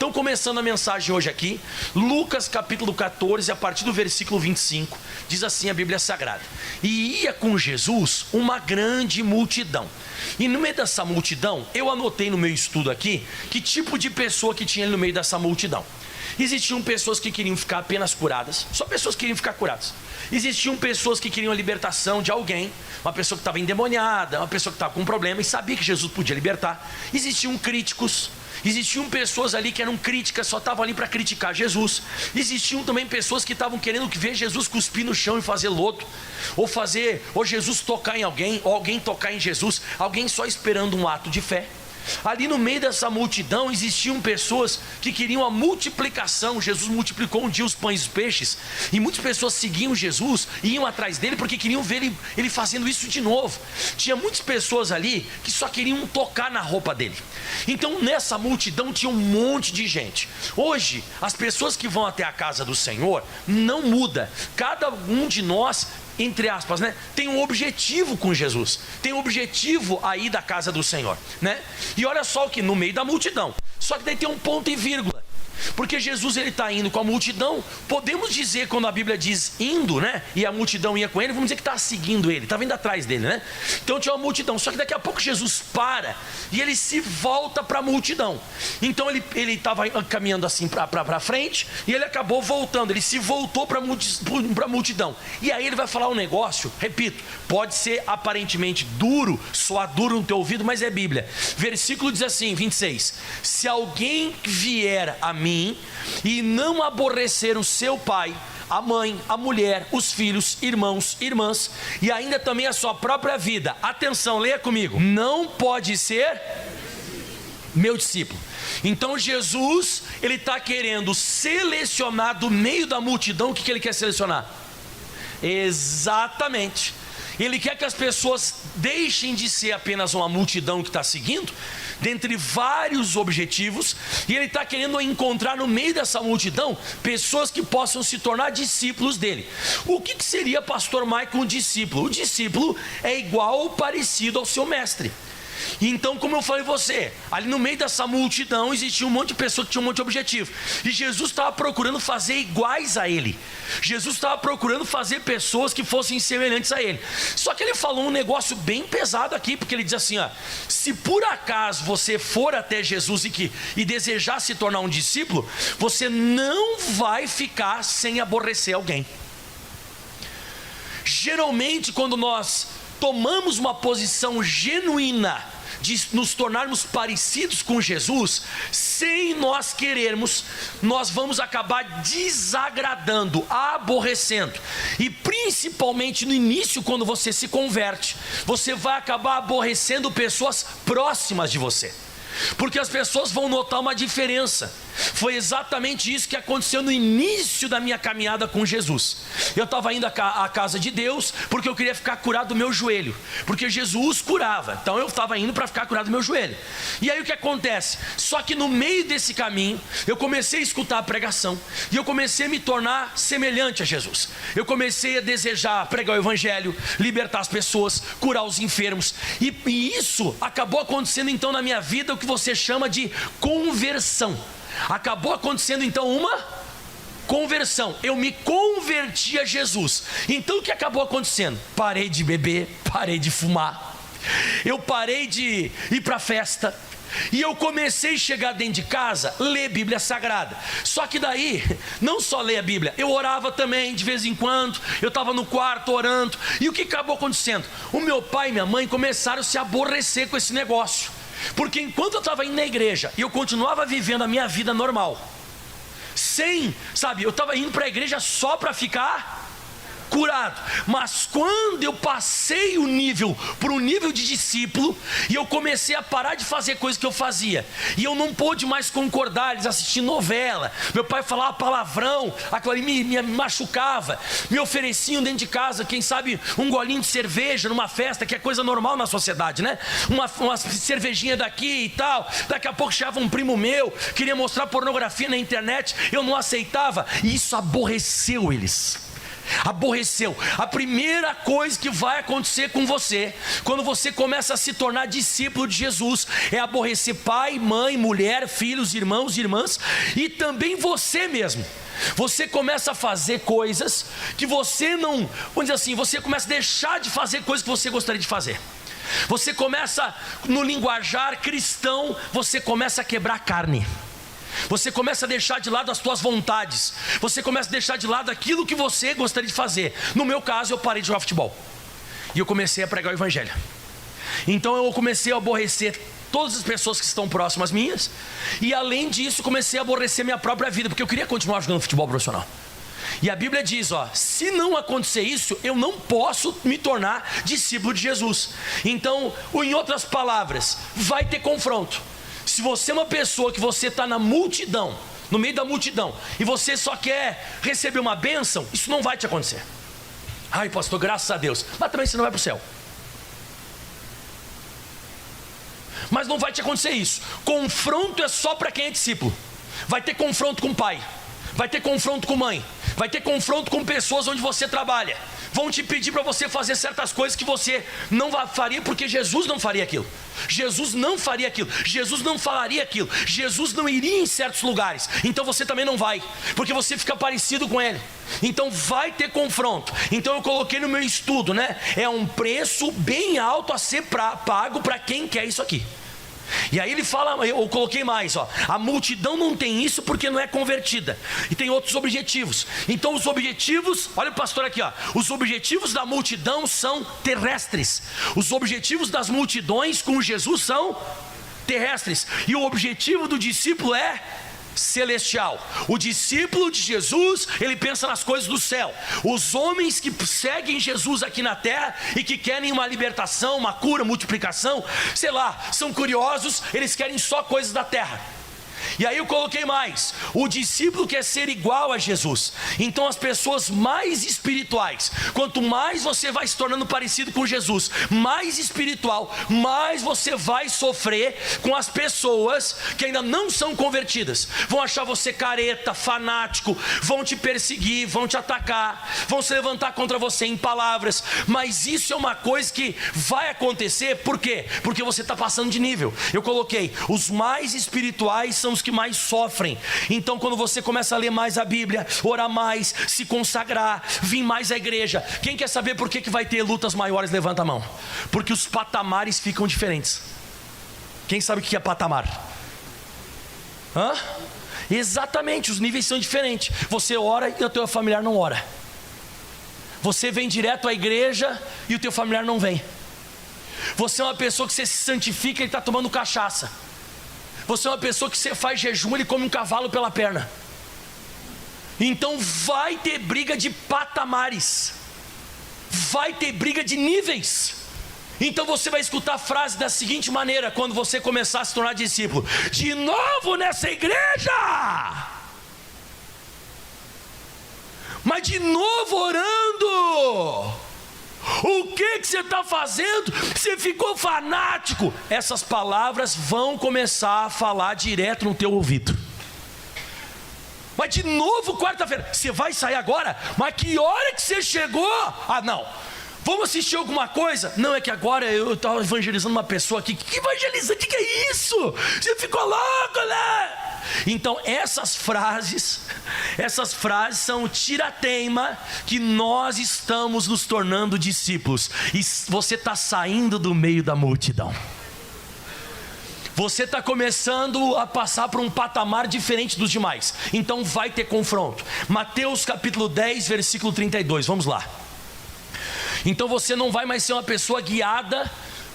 Então, começando a mensagem hoje aqui, Lucas capítulo 14, a partir do versículo 25, diz assim a Bíblia Sagrada: e ia com Jesus uma grande multidão. E no meio dessa multidão, eu anotei no meu estudo aqui, que tipo de pessoa que tinha no meio dessa multidão. Existiam pessoas que queriam ficar apenas curadas, só pessoas que queriam ficar curadas. Existiam pessoas que queriam a libertação de alguém, uma pessoa que estava endemoniada, uma pessoa que estava com um problema e sabia que Jesus podia libertar. Existiam críticos, existiam pessoas ali que eram críticas, só estavam ali para criticar Jesus. Existiam também pessoas que estavam querendo ver Jesus cuspir no chão e fazer lodo, ou Jesus tocar em alguém, ou alguém tocar em Jesus, alguém só esperando um ato de fé. Ali no meio dessa multidão existiam pessoas que queriam a multiplicação. Jesus multiplicou um dia os pães e os peixes, e muitas pessoas seguiam Jesus e iam atrás dele porque queriam ver ele fazendo isso de novo. Tinha muitas pessoas ali que só queriam tocar na roupa dele. Então nessa multidão tinha um monte de gente. Hoje as pessoas que vão até a casa do Senhor não muda. Cada um de nós, entre aspas, né, tem um objetivo com Jesus, tem um objetivo aí da casa do Senhor, né? E olha só o que no meio da multidão, só que daí tem um ponto e vírgula, porque Jesus ele está indo com a multidão. Podemos dizer, quando a Bíblia diz indo, né, e a multidão ia com ele, vamos dizer que está seguindo ele, está vindo atrás dele, né? Então tinha uma multidão, só que daqui a pouco Jesus para e ele se volta para a multidão. Então ele estava caminhando assim para frente e ele acabou voltando, ele se voltou para a multidão. E aí ele vai falar um negócio, repito, pode ser aparentemente duro, soar duro no teu ouvido, mas é Bíblia. Versículo diz assim, 26: se alguém vier a mim e não aborrecer o seu pai, a mãe, a mulher, os filhos, irmãos, irmãs e ainda também a sua própria vida, atenção, leia comigo, não pode ser meu discípulo. Então Jesus, ele está querendo selecionar do meio da multidão. O que ele quer selecionar? Exatamente, ele quer que as pessoas deixem de ser apenas uma multidão que está seguindo, dentre vários objetivos, e ele está querendo encontrar no meio dessa multidão pessoas que possam se tornar discípulos dele. O que seria, pastor Michael, um discípulo? O discípulo é igual ou parecido ao seu mestre. Então, como eu falei você, ali no meio dessa multidão existia um monte de pessoas que tinham um monte de objetivo, e Jesus estava procurando fazer iguais a ele. Jesus estava procurando fazer pessoas que fossem semelhantes a ele. Só que ele falou um negócio bem pesado aqui, porque ele diz assim, ó: se por acaso você for até Jesus e desejar se tornar um discípulo, você não vai ficar sem aborrecer alguém. Geralmente, quando nós tomamos uma posição genuína de nos tornarmos parecidos com Jesus, sem nós querermos, nós vamos acabar desagradando, aborrecendo. E principalmente no início, quando você se converte, você vai acabar aborrecendo pessoas próximas de você, porque as pessoas vão notar uma diferença. Foi exatamente isso que aconteceu no início da minha caminhada com Jesus. Eu estava indo à casa de Deus porque eu queria ficar curado do meu joelho, porque Jesus curava, então eu estava indo para ficar curado do meu joelho. E aí o que acontece? Só que no meio desse caminho eu comecei a escutar a pregação, e eu comecei a me tornar semelhante a Jesus. Eu comecei a desejar pregar o evangelho, libertar as pessoas, curar os enfermos, e isso acabou acontecendo então na minha vida o que você chama de conversão. Acabou acontecendo então uma conversão. Eu me converti a Jesus. Então o que acabou acontecendo? Parei de beber, parei de fumar, eu parei de ir para festa, e eu comecei a chegar dentro de casa, ler Bíblia Sagrada. Só que daí, não só ler a Bíblia, eu orava também de vez em quando. Eu estava no quarto orando. E o que acabou acontecendo? O meu pai e minha mãe começaram a se aborrecer com esse negócio, porque enquanto eu estava indo na igreja e eu continuava vivendo a minha vida normal, eu estava indo para a igreja só para ficar curado. Mas quando eu passei para o nível de discípulo, e eu comecei a parar de fazer coisas que eu fazia, e eu não pude mais concordar, eles assistindo novela, meu pai falava palavrão, aquilo ali me machucava, me ofereciam dentro de casa, quem sabe um golinho de cerveja numa festa, que é coisa normal na sociedade, né? Uma cervejinha daqui e tal. Daqui a pouco chegava um primo meu, queria mostrar pornografia na internet, eu não aceitava, e isso aborreceu eles. Aborreceu. A primeira coisa que vai acontecer com você, quando você começa a se tornar discípulo de Jesus, é aborrecer pai, mãe, mulher, filhos, irmãos, irmãs, e também você mesmo. Você começa a fazer coisas que você não, vamos dizer assim, você começa a deixar de fazer coisas que você gostaria de fazer. Você começa, no linguajar cristão, você começa a quebrar carne. Você começa a deixar de lado as suas vontades. Você começa a deixar de lado aquilo que você gostaria de fazer. No meu caso, eu parei de jogar futebol e eu comecei a pregar o evangelho. Então eu comecei a aborrecer todas as pessoas que estão próximas minhas. E além disso, comecei a aborrecer minha própria vida, porque eu queria continuar jogando futebol profissional. E a Bíblia diz, se não acontecer isso, eu não posso me tornar discípulo de Jesus. Então, em outras palavras, vai ter confronto. Se você é uma pessoa que você está na multidão, no meio da multidão, e você só quer receber uma bênção, isso não vai te acontecer. Ai, pastor, graças a Deus. Mas também você não vai para o céu. Mas não vai te acontecer isso. Confronto é só para quem é discípulo. Vai ter confronto com pai, vai ter confronto com mãe, vai ter confronto com pessoas onde você trabalha. Vão te pedir para você fazer certas coisas que você não faria, porque Jesus não faria aquilo. Jesus não faria aquilo. Jesus não falaria aquilo. Jesus não iria em certos lugares. Então você também não vai, porque você fica parecido com ele. Então vai ter confronto. Então eu coloquei no meu estudo, é um preço bem alto a ser pago para quem quer isso aqui. E aí ele fala, eu coloquei mais, a multidão não tem isso porque não é convertida, e tem outros objetivos. Então os objetivos, olha o pastor aqui, os objetivos da multidão são terrestres. Os objetivos das multidões com Jesus são terrestres, e o objetivo do discípulo é celestial. O discípulo de Jesus, ele pensa nas coisas do céu. Os homens que seguem Jesus aqui na terra e que querem uma libertação, uma cura, multiplicação, sei lá, são curiosos, eles querem só coisas da terra. E aí eu coloquei mais, o discípulo quer ser igual a Jesus. Então as pessoas mais espirituais, quanto mais você vai se tornando parecido com Jesus, mais espiritual, mais você vai sofrer com as pessoas que ainda não são convertidas. Vão achar você careta, fanático, vão te perseguir, vão te atacar, vão se levantar contra você em palavras. Mas isso é uma coisa que vai acontecer, por quê? Porque você está passando de nível. Eu coloquei, os mais espirituais são os que mais sofrem. Então quando você começa a ler mais a Bíblia, orar mais, se consagrar, vir mais à igreja, quem quer saber por que vai ter lutas maiores, levanta a mão. Porque os patamares ficam diferentes. Quem sabe o que é patamar? Exatamente, os níveis são diferentes. Você ora e o teu familiar não ora. Você vem direto à igreja e o teu familiar não vem. Você é uma pessoa que você se santifica e está tomando cachaça. Você é uma pessoa que você faz jejum, ele come um cavalo pela perna. Então vai ter briga de patamares, vai ter briga de níveis. Então você vai escutar a frase da seguinte maneira, quando você começar a se tornar discípulo: de novo nessa igreja, mas de novo orando. O que você está fazendo? Você ficou fanático. Essas palavras vão começar a falar direto no teu ouvido. Mas de novo quarta-feira, você vai sair agora? Mas que hora que você chegou? Não, vamos assistir alguma coisa? Não, é que agora eu estava evangelizando uma pessoa aqui. Que evangelizando? O que é isso? Você ficou louco, né? Então essas frases são o tira-teima que nós estamos nos tornando discípulos. E você está saindo do meio da multidão. Você está começando a passar por um patamar diferente dos demais. Então vai ter confronto. Mateus capítulo 10, versículo 32, vamos lá. Então você não vai mais ser uma pessoa guiada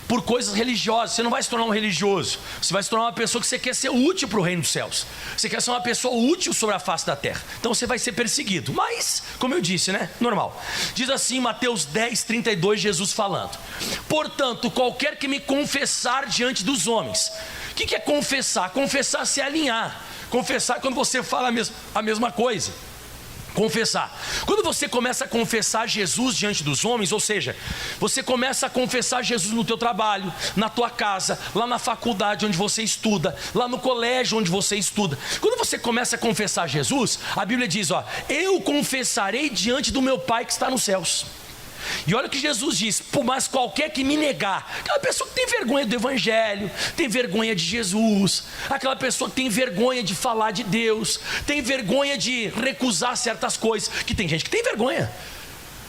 por coisas religiosas. Você não vai se tornar um religioso. Você vai se tornar uma pessoa que você quer ser útil para o reino dos céus. Você quer ser uma pessoa útil sobre a face da terra. Então você vai ser perseguido. Mas, como eu disse, normal. Diz assim, Mateus 10, 32, Jesus falando: portanto, qualquer que me confessar diante dos homens. O que é confessar? Confessar é se alinhar. Confessar é quando você fala a mesma coisa. Confessar. Quando você começa a confessar Jesus diante dos homens, ou seja, você começa a confessar Jesus no teu trabalho, na tua casa, lá na faculdade onde você estuda, lá no colégio onde você estuda. Quando você começa a confessar Jesus, a Bíblia diz, ó, eu confessarei diante do meu Pai que está nos céus. E olha o que Jesus diz, mas qualquer que me negar, aquela pessoa que tem vergonha do evangelho, tem vergonha de Jesus, aquela pessoa que tem vergonha de falar de Deus, tem vergonha de recusar certas coisas, que tem gente que tem vergonha.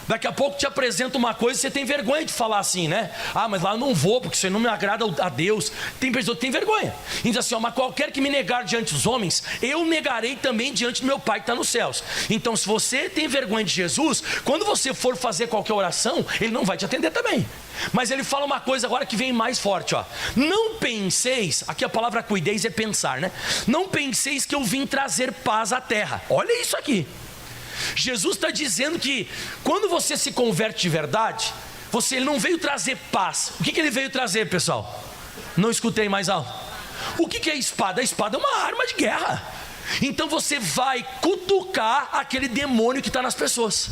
Daqui a pouco te apresenta uma coisa e você tem vergonha de falar assim, né? Ah, mas lá eu não vou, porque isso aí não me agrada a Deus. Tem pessoa que tem vergonha. E diz assim, ó, mas qualquer que me negar diante dos homens, eu negarei também diante do meu Pai que está nos céus. Então, se você tem vergonha de Jesus, quando você for fazer qualquer oração, Ele não vai te atender também. Mas Ele fala uma coisa agora que vem mais forte, ó. Não penseis, aqui a palavra cuideis é pensar, né? Não penseis que eu vim trazer paz à terra. Olha isso aqui. Jesus está dizendo que quando você se converte de verdade, ele não veio trazer paz. O que ele veio trazer, pessoal? Não escutei mais alto. O que é a espada? A espada é uma arma de guerra. Então você vai cutucar aquele demônio que está nas pessoas.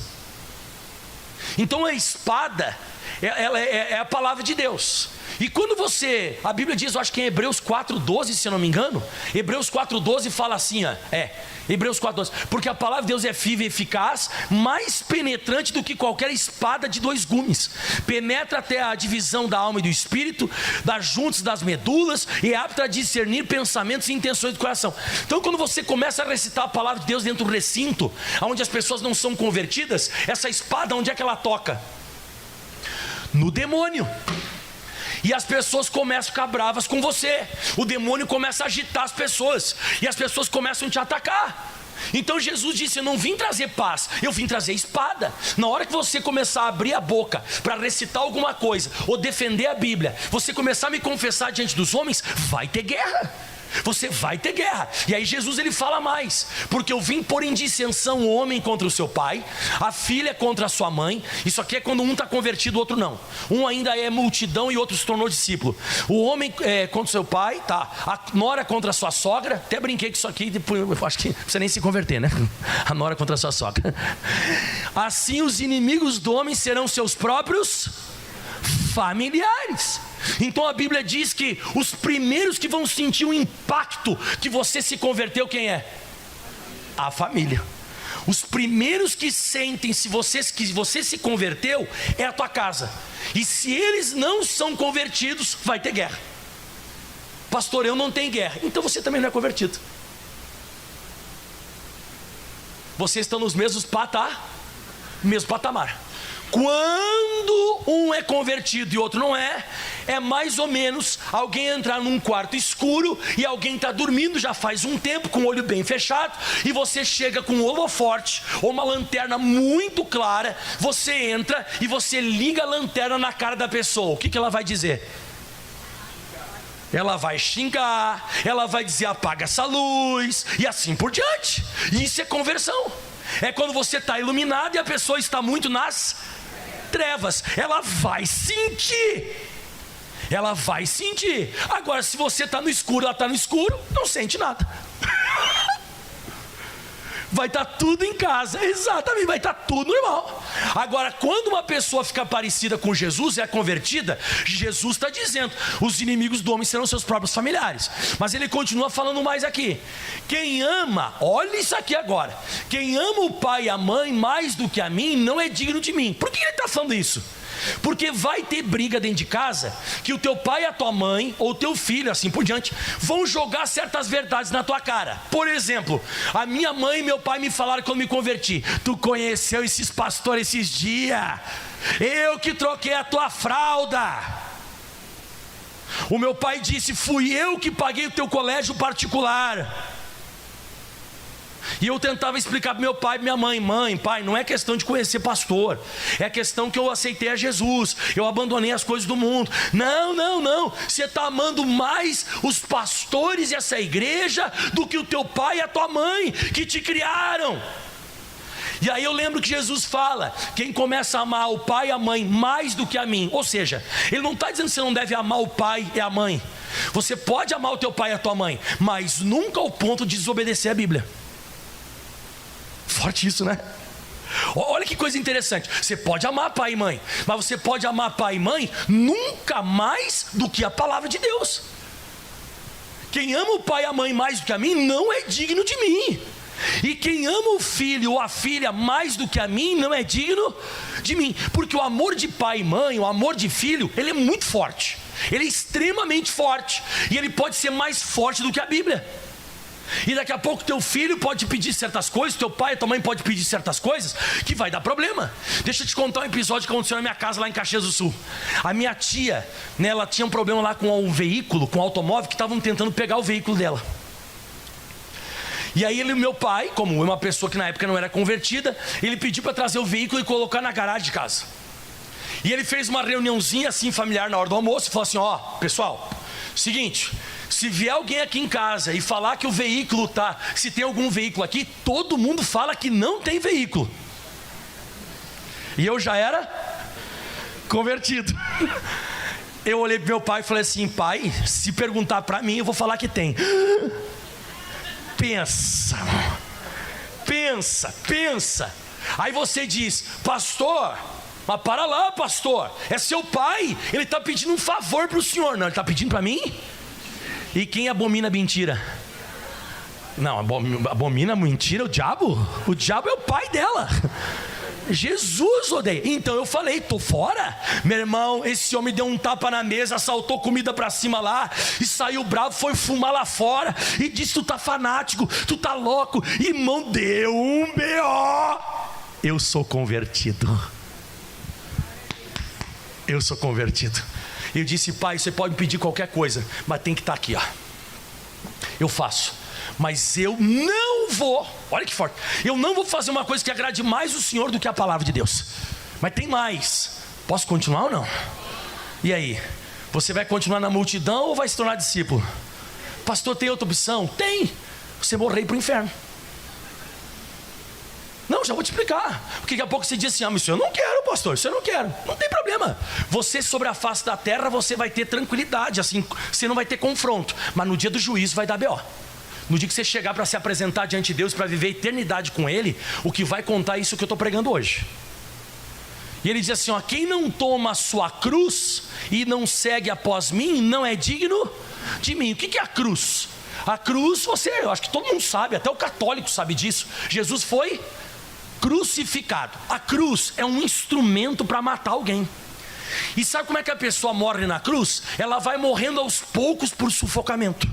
Então a espada, ela é a palavra de Deus. E quando a Bíblia diz, eu acho que em Hebreus 4,12, se eu não me engano, Hebreus 4,12 fala assim, ó, Hebreus 4,12, porque a palavra de Deus é viva e eficaz, mais penetrante do que qualquer espada de 2 gumes, penetra até a divisão da alma e do espírito, das juntas das medulas, e é apta a discernir pensamentos e intenções do coração. Então quando você começa a recitar a palavra de Deus dentro do recinto, onde as pessoas não são convertidas, essa espada, onde é que ela toca? No demônio. E as pessoas começam a ficar bravas com você. O demônio começa a agitar as pessoas, e as pessoas começam a te atacar. Então Jesus disse, eu não vim trazer paz, eu vim trazer espada. Na hora que você começar a abrir a boca para recitar alguma coisa, ou defender a Bíblia, você começar a me confessar diante dos homens, vai ter guerra. Você vai ter guerra. E aí Jesus ele fala mais, porque eu vim pôr em dissensão o homem contra o seu pai, a filha contra a sua mãe. Isso aqui é quando um está convertido, o outro não. Um ainda é multidão e outro se tornou discípulo. O homem contra o seu pai, tá. A nora contra a sua sogra. Até brinquei com isso aqui, depois eu acho que não precisa nem se converter, né? A nora contra a sua sogra. Assim os inimigos do homem serão seus próprios familiares. Então a Bíblia diz que os primeiros que vão sentir o impacto que você se converteu, quem é? A família. Os primeiros que sentem que você se converteu é a tua casa. E se eles não são convertidos, vai ter guerra. Pastor, eu não tenho guerra. Então você também não é convertido. Vocês estão nos mesmos patamar. Quando um é convertido e outro não é mais ou menos alguém entrar num quarto escuro e alguém está dormindo já faz um tempo com o olho bem fechado, e você chega com um holoforte ou uma lanterna muito clara, você entra e você liga a lanterna na cara da pessoa. O que ela vai dizer? Ela vai xingar, ela vai dizer apaga essa luz e assim por diante. Isso é conversão. É quando você está iluminado e a pessoa está muito nas trevas. Ela vai sentir. Agora, se você está no escuro, ela está no escuro, não sente nada. Vai estar tudo em casa. Exatamente, vai estar tudo normal. Agora, quando uma pessoa fica parecida com Jesus, é convertida, Jesus está dizendo, os inimigos do homem serão seus próprios familiares. Mas ele continua falando mais aqui. Quem ama, olha isso aqui agora, quem ama o pai e a mãe mais do que a mim, não é digno de mim. Por que ele está falando isso? Porque vai ter briga dentro de casa, que o teu pai e a tua mãe, ou o teu filho, assim por diante, vão jogar certas verdades na tua cara. Por exemplo, a minha mãe e meu pai me falaram quando me converti: tu conheceu esses pastores esses dias? Eu que troquei a tua fralda. O meu pai disse: fui eu que paguei o teu colégio particular. E eu tentava explicar para meu pai e minha mãe: mãe, pai, não é questão de conhecer pastor, é questão que eu aceitei a Jesus, eu abandonei as coisas do mundo. Não, você está amando mais os pastores e essa igreja do que o teu pai e a tua mãe que te criaram. E aí eu lembro que Jesus fala: quem começa a amar o pai e a mãe mais do que a mim. Ou seja, ele não está dizendo que você não deve amar o pai e a mãe. Você pode amar o teu pai e a tua mãe, mas nunca ao ponto de desobedecer a Bíblia. forte isso, né? Olha que coisa interessante. Você pode amar pai e mãe, mas você pode amar pai e mãe nunca mais do que a palavra de Deus. Quem ama o pai e a mãe mais do que a mim não é digno de mim. E quem ama o filho ou a filha mais do que a mim não é digno de mim. Porque o amor de pai e mãe, o amor de filho, ele é muito forte. Ele é extremamente forte. E ele pode ser mais forte do que a Bíblia. E daqui a pouco teu filho pode pedir certas coisas, teu pai e tua mãe pode pedir certas coisas, que vai dar problema. Deixa eu te contar um episódio que aconteceu na minha casa lá em Caxias do Sul. A minha tia, né, ela tinha um problema lá com um veículo, com um automóvel, que estavam tentando pegar o veículo dela. E aí meu pai, como uma pessoa que na época não era convertida, ele pediu para trazer o veículo e colocar na garagem de casa. E ele fez uma reuniãozinha assim familiar na hora do almoço e falou assim: ó, pessoal, seguinte, se vier alguém aqui em casa e falar que o veículo se tem algum veículo aqui, todo mundo fala que não tem veículo. E eu já era convertido. Eu olhei pro meu pai e falei assim: pai, se perguntar para mim, eu vou falar que tem. Pensa. Aí você diz: pastor, mas para lá, pastor, é seu pai, ele está pedindo um favor para o senhor. Não, ele está pedindo para mim? E quem abomina mentira? Não, abomina mentira o diabo? O diabo é o pai dela. Jesus odeia. Então eu falei: tô fora. Meu irmão, esse homem deu um tapa na mesa, saltou comida pra cima lá e saiu bravo, foi fumar lá fora e disse: tu tá fanático, tu tá louco. Irmão, deu um B.O. Eu sou convertido. Eu disse: pai, você pode me pedir qualquer coisa, mas tem que estar aqui, ó. Eu faço. Mas eu não vou, olha que forte, eu não vou fazer uma coisa que agrade mais o Senhor do que a palavra de Deus. Mas tem mais. Posso continuar ou não? E aí? Você vai continuar na multidão ou vai se tornar discípulo? Pastor, tem outra opção? Tem. Você morrer para o inferno. Não, já vou te explicar. Porque daqui a pouco você diz assim: ah, mas isso eu não quero, pastor, isso eu não quero. Não tem problema. Você sobre a face da terra, você vai ter tranquilidade, assim, você não vai ter confronto. Mas no dia do juízo vai dar B.O. No dia que você chegar para se apresentar diante de Deus, para viver a eternidade com Ele, o que vai contar é isso que eu estou pregando hoje. E ele diz assim: ó, quem não toma a sua cruz e não segue após mim, não é digno de mim. O que é a cruz? A cruz, eu acho que todo mundo sabe, até o católico sabe disso. Jesus foi crucificado. A cruz é um instrumento para matar alguém. E sabe como é que a pessoa morre na cruz? Ela vai morrendo aos poucos por sufocamento.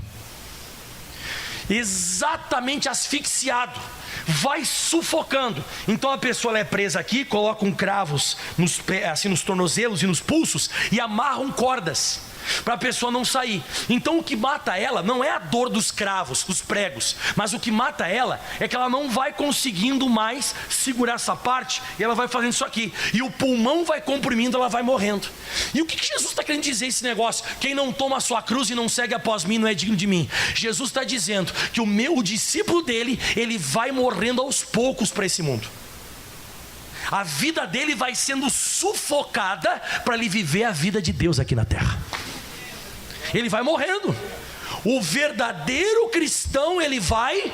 Exatamente asfixiado, vai sufocando. Então a pessoa ela é presa aqui, colocam cravos nos tornozelos e nos pulsos e amarram cordas para a pessoa não sair. Então o que mata ela não é a dor dos cravos, dos pregos, mas o que mata ela é que ela não vai conseguindo mais segurar essa parte, e ela vai fazendo isso aqui, e o pulmão vai comprimindo, ela vai morrendo. E o que Jesus está querendo dizer esse negócio? Quem não toma a sua cruz e não segue após mim não é digno de mim. Jesus está dizendo que o discípulo dele, ele vai morrendo aos poucos para esse mundo. A vida dele vai sendo sufocada para ele viver a vida de Deus aqui na terra. Ele vai morrendo. O verdadeiro cristão, ele vai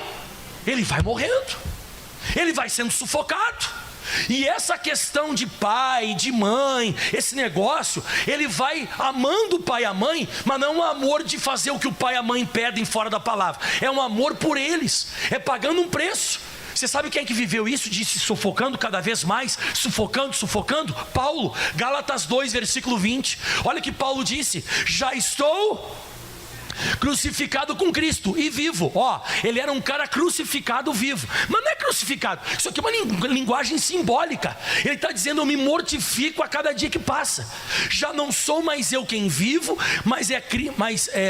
morrendo. Ele vai sendo sufocado. E essa questão de pai, de mãe, esse negócio, ele vai amando o pai e a mãe, mas não é um amor de fazer o que o pai e a mãe pedem fora da palavra. É um amor por eles, é pagando um preço. Você sabe quem é que viveu isso, de se sufocando cada vez mais, sufocando? Paulo, Gálatas 2, versículo 20. Olha que Paulo disse: já estou crucificado com Cristo e vivo. Ele era um cara crucificado vivo, mas não é crucificado, isso aqui é uma linguagem simbólica. Ele está dizendo: eu me mortifico a cada dia que passa. Já não sou mais eu quem vivo,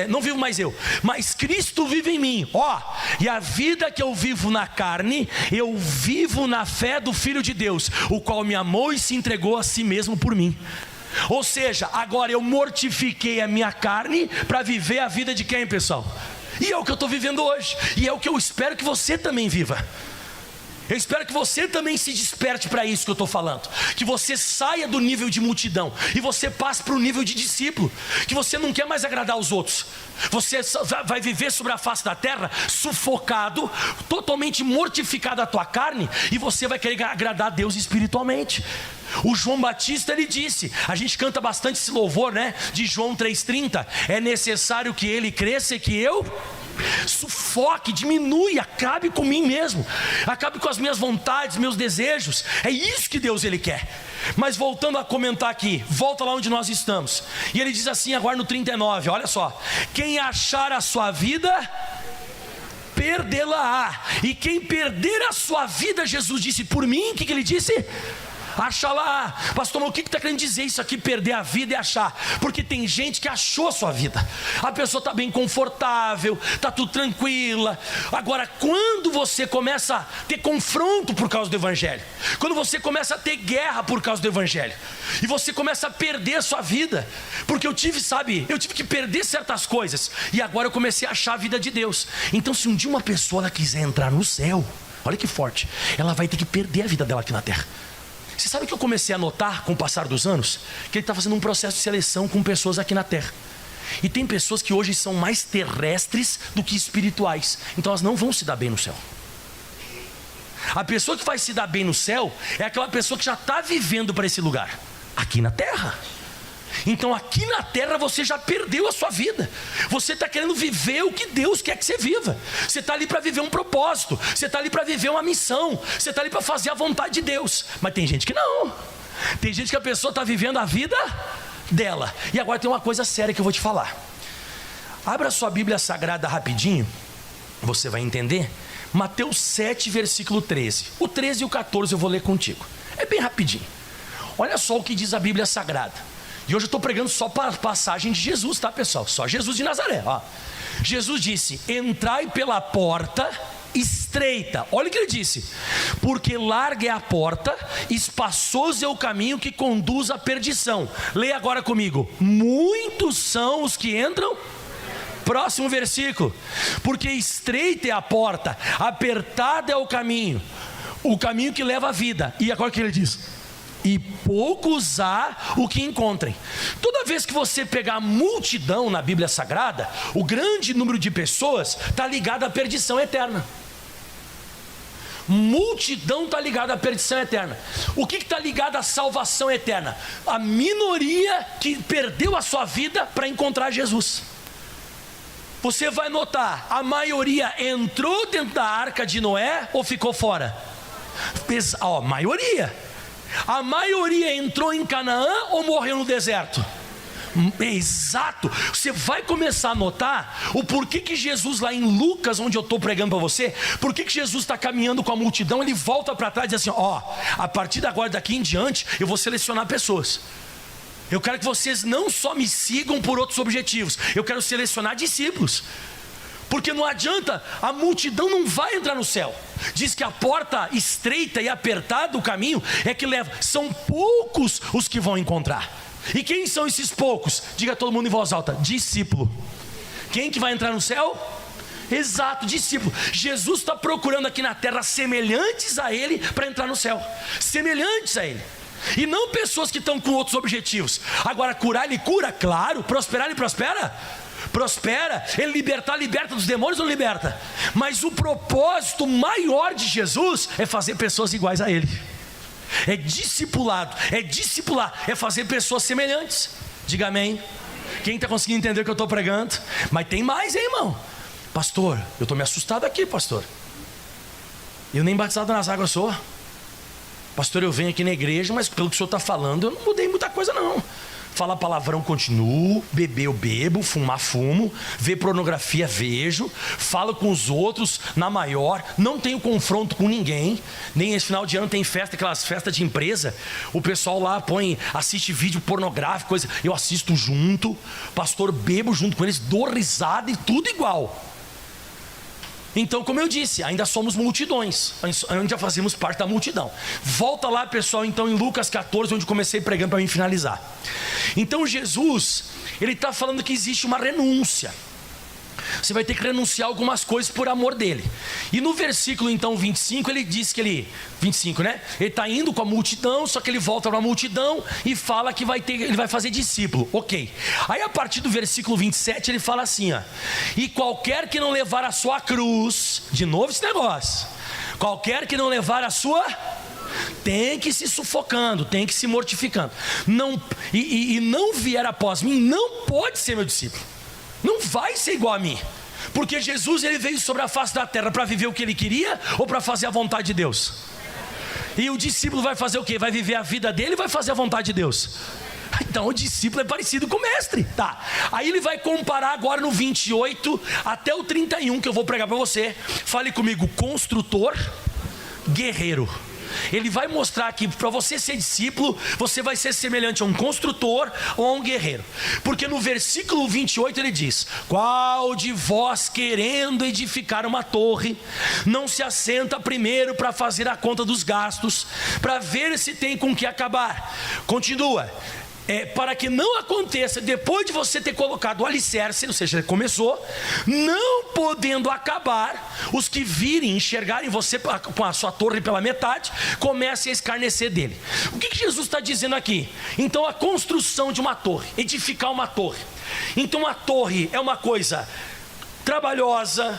não vivo mais eu, mas Cristo vive em mim. E a vida que eu vivo na carne, eu vivo na fé do Filho de Deus, o qual me amou e se entregou a si mesmo por mim. Ou seja, agora eu mortifiquei a minha carne para viver a vida de quem, pessoal? E é o que eu estou vivendo hoje, e é o que eu espero que você também viva. Eu espero que você também se desperte para isso que eu estou falando. Que você saia do nível de multidão e você passe para o nível de discípulo. Que você não quer mais agradar os outros. Você vai viver sobre a face da terra sufocado, totalmente mortificado a tua carne, e você vai querer agradar a Deus espiritualmente. O João Batista, ele disse, a gente canta bastante esse louvor, né? De João 3,30, é necessário que ele cresça e que eu sufoque, diminui, acabe com mim mesmo, acabe com as minhas vontades, meus desejos. É isso que Deus ele quer. Mas voltando a comentar aqui, volta lá onde nós estamos, e ele diz assim agora no 39, olha só: quem achar a sua vida, perdê-la-á, e quem perder a sua vida, Jesus disse, por mim, o que ele disse? Acha lá. Pastor, mas o que está querendo dizer isso aqui, perder a vida e achar? Porque tem gente que achou a sua vida, a pessoa está bem confortável, está tudo tranquila. Agora, quando você começa a ter confronto por causa do Evangelho, quando você começa a ter guerra por causa do Evangelho, e você começa a perder a sua vida, porque eu tive que perder certas coisas, e agora eu comecei a achar a vida de Deus. Então, se um dia uma pessoa ela quiser entrar no céu, olha que forte, ela vai ter que perder a vida dela aqui na terra. Você sabe que eu comecei a notar com o passar dos anos? Que ele está fazendo um processo de seleção com pessoas aqui na terra. E tem pessoas que hoje são mais terrestres do que espirituais. Então elas não vão se dar bem no céu. A pessoa que vai se dar bem no céu é aquela pessoa que já está vivendo para esse lugar, aqui na terra. Então aqui na terra você já perdeu a sua vida. Você está querendo viver o que Deus quer que você viva. Você está ali para viver um propósito. Você está ali para viver uma missão. Você está ali para fazer a vontade de Deus. Mas tem gente que não. Tem gente que a pessoa está vivendo a vida dela. E agora tem uma coisa séria que eu vou te falar. Abra sua Bíblia Sagrada rapidinho, você vai entender. Mateus 7, versículo 13. O 13 e o 14 eu vou ler contigo. É bem rapidinho. Olha só o que diz a Bíblia Sagrada. E hoje eu estou pregando só para a passagem de Jesus, tá, pessoal? Só Jesus de Nazaré, ó. Jesus disse: entrai pela porta estreita. Olha o que ele disse: porque larga é a porta, espaçoso é o caminho que conduz à perdição. Leia agora comigo: muitos são os que entram. Próximo versículo: porque estreita é a porta, apertado é o caminho que leva à vida. E agora o que ele diz? E poucos há o que encontrem. Toda vez que você pegar a multidão na Bíblia Sagrada, o grande número de pessoas está ligado à perdição eterna. Multidão está ligada à perdição eterna. O que está ligado à salvação eterna? A minoria que perdeu a sua vida para encontrar Jesus. Você vai notar, a maioria entrou dentro da arca de Noé ou ficou fora? Maioria. A maioria entrou em Canaã ou morreu no deserto? Exato. Você vai começar a notar o porquê que Jesus lá em Lucas, onde eu estou pregando para você, por que Jesus está caminhando com a multidão, ele volta para trás e diz assim: a partir de agora, daqui em diante, eu vou selecionar pessoas. Eu quero que vocês não só me sigam por outros objetivos, eu quero selecionar discípulos. Porque não adianta, a multidão não vai entrar no céu. Diz que a porta estreita e apertada do caminho é que leva. São poucos os que vão encontrar. E quem são esses poucos? Diga todo mundo em voz alta: discípulo. Quem que vai entrar no céu? Exato, discípulo. Jesus está procurando aqui na terra semelhantes a ele para entrar no céu. Semelhantes a ele. E não pessoas que estão com outros objetivos. Agora, curar ele cura, claro. Prosperar ele prospera. Prospera. Ele liberta dos demônios ou não liberta? Mas o propósito maior de Jesus é fazer pessoas iguais a ele. É discipulado, é discipular, é fazer pessoas semelhantes. Diga amém. Quem está conseguindo entender o que eu estou pregando? Mas tem mais, hein, irmão? Pastor, eu estou me assustado aqui, pastor. Eu nem batizado nas águas sou. Pastor, eu venho aqui na igreja, mas pelo que o senhor está falando, eu não mudei muita coisa não. Falar palavrão continuo, beber eu bebo, fumar fumo, ver pornografia vejo, falo com os outros na maior, não tenho confronto com ninguém. Nem esse final de ano tem festa, aquelas festas de empresa, o pessoal lá assiste vídeo pornográfico, coisa, eu assisto junto, pastor, bebo junto com eles, dou risada e tudo igual. Então, como eu disse, ainda somos multidões, ainda fazemos parte da multidão. Volta lá, pessoal, então em Lucas 14, onde comecei pregando para mim finalizar. Então Jesus, ele está falando que existe uma renúncia. você vai ter que renunciar a algumas coisas por amor dele. E no versículo então 25, ele diz que ele 25, né? Ele está indo com a multidão, só que ele volta para a multidão e fala que ele vai fazer discípulo. Ok. Aí a partir do versículo 27 ele fala assim, ó: e qualquer que não levar a sua cruz, de novo esse negócio, qualquer que não levar a sua, tem que ir se sufocando, tem que ir se mortificando, e não vier após mim, não pode ser meu discípulo, não vai ser igual a mim. Porque Jesus, ele veio sobre a face da terra para viver o que ele queria ou para fazer a vontade de Deus? E o discípulo vai fazer o quê? Vai viver a vida dele e vai fazer a vontade de Deus? Então o discípulo é parecido com o mestre, tá? Aí ele vai comparar agora no 28 até o 31, que eu vou pregar para você. Fale comigo: construtor, guerreiro. Ele vai mostrar que para você ser discípulo, você vai ser semelhante a um construtor ou a um guerreiro. Porque no versículo 28 ele diz: qual de vós, querendo edificar uma torre, não se assenta primeiro para fazer a conta dos gastos, para ver se tem com que acabar? Continua: para que não aconteça, depois de você ter colocado o alicerce, ou seja, começou, não podendo acabar, os que virem, enxergarem você com a sua torre pela metade, comecem a escarnecer dele. O que Jesus está dizendo aqui? Então a construção de uma torre, edificar uma torre. Então a torre é uma coisa trabalhosa,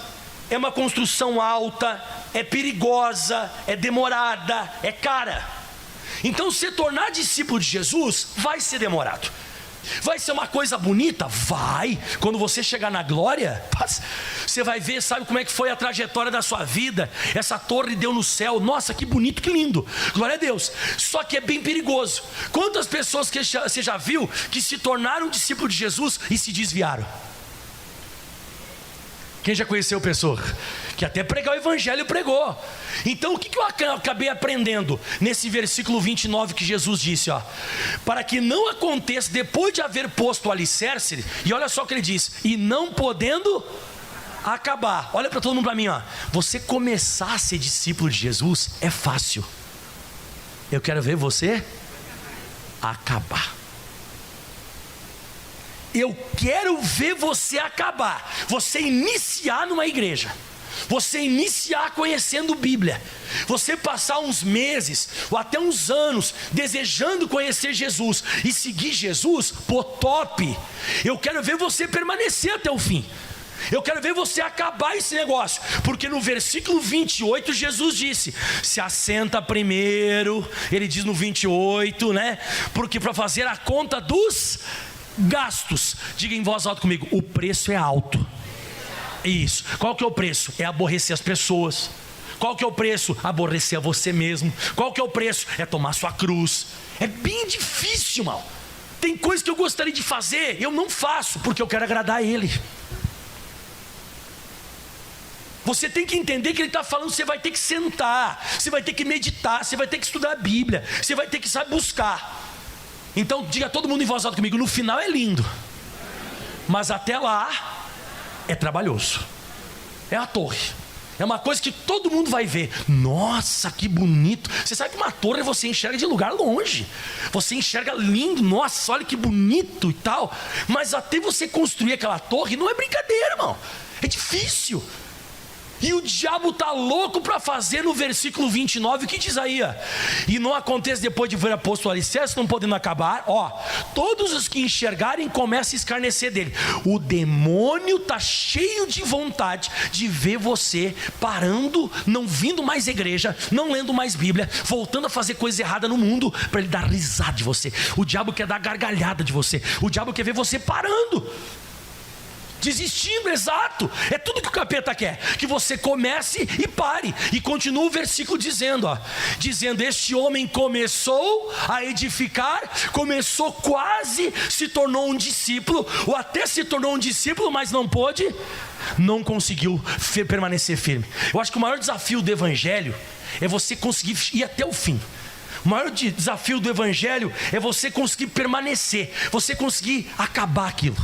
é uma construção alta, é perigosa, é demorada, é cara. Então se tornar discípulo de Jesus vai ser demorado. Vai ser uma coisa bonita? Vai. Quando você chegar na glória, você vai ver, sabe como é que foi a trajetória da sua vida. Essa torre deu no céu, nossa, que bonito, que lindo, glória a Deus. Só que é bem perigoso. Quantas pessoas que você já viu que se tornaram discípulo de Jesus e se desviaram? Quem já conheceu pessoa que até pregar o evangelho pregou? Então o que eu acabei aprendendo nesse versículo 29 que Jesus disse, ó: para que não aconteça, depois de haver posto o alicerce, e olha só o que ele diz: e não podendo acabar. Olha para todo mundo, para mim, ó. Você começar a ser discípulo de Jesus é fácil. Eu quero ver você acabar. Eu quero ver você acabar. Você iniciar numa igreja, você iniciar conhecendo Bíblia, você passar uns meses ou até uns anos desejando conhecer Jesus e seguir Jesus, pô, top. Eu quero ver você permanecer até o fim. Eu quero ver você acabar esse negócio. Porque no versículo 28 Jesus disse: se assenta primeiro. Ele diz no 28, né? Porque para fazer a conta dos gastos. Diga em voz alta comigo: o preço é alto. Isso. Qual que é o preço? É aborrecer as pessoas. Qual que é o preço? Aborrecer a você mesmo. Qual que é o preço? É tomar sua cruz. É bem difícil, irmão. Tem coisas que eu gostaria de fazer, eu não faço, porque eu quero agradar a Ele. Você tem que entender que ele está falando, você vai ter que sentar, você vai ter que meditar, você vai ter que estudar a Bíblia, você vai ter que saber buscar. Então diga todo mundo em voz alta comigo: no final é lindo, mas até lá é trabalhoso. É a torre, é uma coisa que todo mundo vai ver. Nossa, que bonito. Você sabe que uma torre você enxerga de lugar longe, você enxerga lindo, nossa, olha que bonito e tal. Mas até você construir aquela torre não é brincadeira, irmão. É difícil. E o diabo está louco para fazer no versículo 29, o que diz aí? E não aconteça depois de ver posto o alicerce, não podendo acabar, ó, todos os que enxergarem começam a escarnecer dele. O demônio está cheio de vontade de ver você parando, não vindo mais à igreja, não lendo mais Bíblia, voltando a fazer coisa errada no mundo, para ele dar risada de você. O diabo quer dar gargalhada de você. O diabo quer ver você parando, desistindo, exato. É tudo que o capeta quer, que você comece e pare. E continua o versículo dizendo, ó, dizendo: este homem começou a edificar, começou quase, se tornou um discípulo, ou até se tornou um discípulo, mas não pôde, não conseguiu permanecer firme. Eu acho que o maior desafio do evangelho é você conseguir ir até o fim. O maior desafio do evangelho é você conseguir permanecer, você conseguir acabar aquilo.